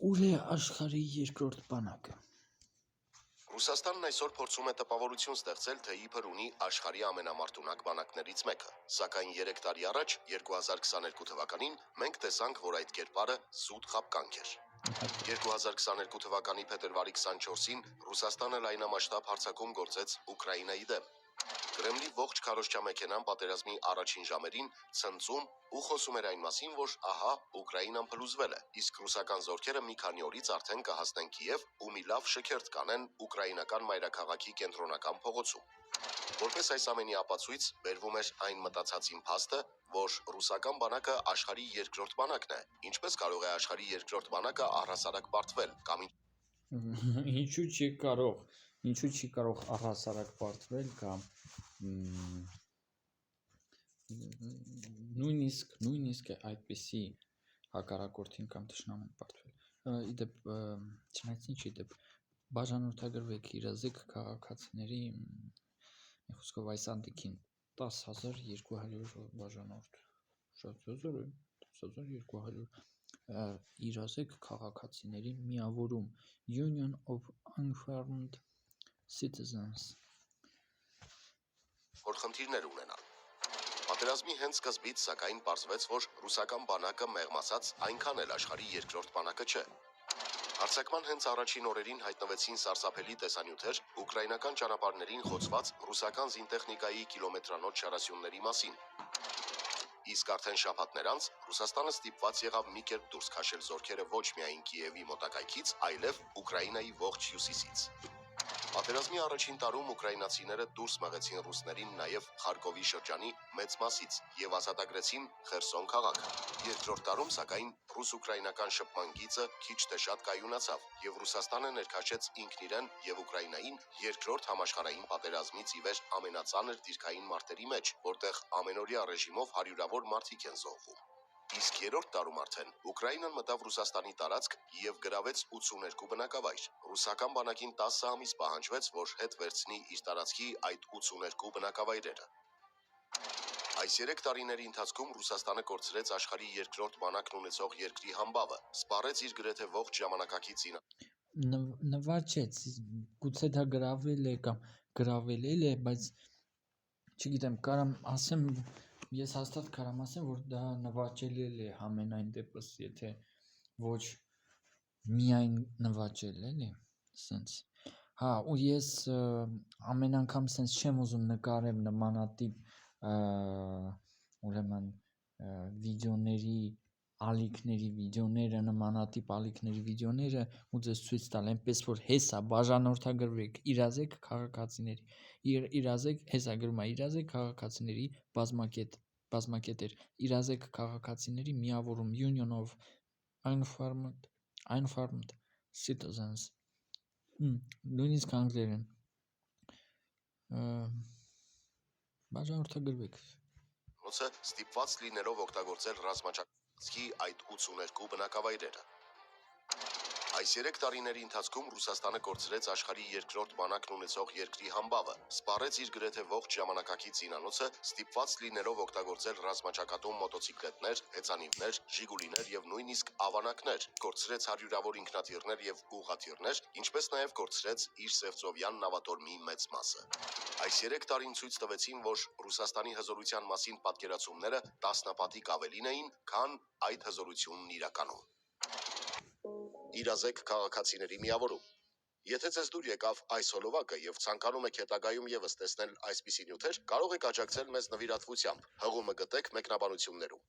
Ուր է աշխարհի երկրորդ բանակը։ Ռուսաստանն այսօր փորձում է տպավորություն ստեղծել, թե իբր ունի աշխարհի ամենամարտունակ բանակներից մեկը, սակայն 3 տարի առաջ, 2022 թվականին, մենք տեսանք, որ այդ կերպարը զուտ խաբկանք էր։ 2022 թվականի փետրվարի 24-ին Ռուսաստանը լայնամասշտաբ հարձակում գործեց Ուկրաինայի դեմ։ Կրեմլի ողջ քարոզչամեքենան պատերազմի առաջին ժամերին ցնծում ու խոսում էր այն մասին, որ ահա Ուկրաինան փլուզվել է, իսկ ռուսական զորքերը մի քանի օրից արդեն կհասնեն Կիև ու մի լավ շքերթ կանեն ուկրաինական մայրաքաղաքի կենտրոնական փողոցում։ Որպես այս ամենի ապացույց բերվում էր այն մտածածին փաստը, որ ռուսական բանակը աշխարհի երկրորդ բանակն է, ինչպես կարող է աշխարհի երկրորդ բանակը առհասարակ պարտվել կամ Ինչու չի կարող առհասարակ պարտվել կամ նույնիսկ այդպիսի հակառակորդին կամ թշնամուն պարտվել։ Իդեպ, չնայած ինչի դեպ բաժանորդագրվեք իրազեկ քաղաքացիների մի խոսքով այս անդիքին 10,200 բաժանորդ, շատ հազար է, 10,200 իրազեկ քաղաքացիների միավորում Union of Unarmed Citizens, որ խնդիրներ ունենան։ Պատերազմի հենց սկզբից, սակայն, պարզվեց, որ ռուսական բանակը մեղմ ասած այնքան էլ աշխարհի երկրորդ բանակը չէ։ Հարձակման հենց առաջին օրերին հայտնվեցին սարսափելի տեսանյութեր ուկրաինական ճանապարհներին խոցված ռուսական զինտեխնիկայի կիլոմետրանոց չարասյունների մասին։ Իսկ արդեն շաբաթներ անց Ռուսաստանը ստիպված եղավ մի կերպ դուրս քաշել զորքերը ոչ միայն Կիևի մոտակայքից, այլև Ուկրաինայի ողջ հյուսիսից։ Պատերազմի առաջին տարում ուկրաինացիները դուրս մղեցին ռուսներին նաև Խարկովի շրջանի մեծ մասից եւ ազատագրեցին Խերսոն քաղաքը։ Երկրորդ տարում, սակայն, ռուս-ուկրաինական շփման գիծը քիչ թե շատ կայունացավ եւ Ռուսաստանը ներքաշեց ինքն իրեն եւ Ուկրաինային երկրորդ համաշխարհային պատերազմից ի վեր ամենածանր դիրքային մարտերի մեջ, որտեղ ամենօրյա ռեժիմով հարյուրավոր մարդիկ են զոհվում։ Իսկ երրորդ տարում արդեն Ուկրաինան մտավ Ռուսաստանի տարածք եւ գրավեց 82 բնակավայր։ Ռուսական բանակին 10 ամիս պահանջվեց, որ հետ վերցնի իր տարածքի այդ 82 բնակավայրերը։ Այս 3 տարիների ընթացքում Ռուսաստանը կորցրեց աշխարհի երկրորդ բանակն ունեցող երկրի համբավը, սպառեց իր գրեթե ողջ ժամանակակից նվաճեց, գուցե դա գրավել է կամ գրավել է, բայց չգիտեմ, կարամ ասեմ, ես հաստատ կարամ ասեմ, որ դա նվաճել է համենայն դեպս, եթե ոչ միայն նվաճել, էլի, սենց։ Հա, ու ես ամեն անգամ սենց չեմ ուզում նկարեմ նմանատիպ ուրեմն վիդեոների նմանատիպ ալիքների վիդեոները ու ձեզ ցույց տալ, այնպես որ հեսա բաժանորդագրվեք իրազեկ քաղաքացիների, հեսա գրում է իրազեկ քաղաքացիների բազմակետեր, իրազեկ քաղաքացիների միավորում Union of Unarmed Citizens, նույնիսկ անգլերեն, բաժանորդագրվեք։ Ստիպված լինելով օգտագործել ռազմաճակատի այդ 82 բնակավայրերը։ Այս 3 տարիների ընթացքում Ռուսաստանը կորցրեց աշխարհի երկրորդ բանակն ունեցող երկրի համբավը, սպառեց իր գրեթե ողջ ժամանակակից զինանոցը, ստիպված լինելով օգտագործել ռազմաճակատում մոտոցիկլետներ, հեծանիվներ, ժիգուլիներ եւ նույնիսկ ավանակներ, կորցրեց հարյուրավոր ինքնաթիռներ եւ ուղղաթիռներ, ինչպես նաեւ կորցրեց իր Սևծովյան նավատորմի մեծ մասը։ Այս 3 տարին ցույց տվեցին, որ Ռուսաստանի հզորության մասին պատկերացումները տասնապատիկ ավելին էին, քան այդ հզորությունն իրականում։ Իրազեկ քաղաքացիների միավորում։ Եթե ձեզ դուր եկավ այս հոլովակը եւ ցանկանում եք հետագայում եւս տեսնել այսպիսի նյութեր, կարող եք աջակցել մեզ նվիրատվությամբ։ Հղումը գտեք մեկնաբանություններում։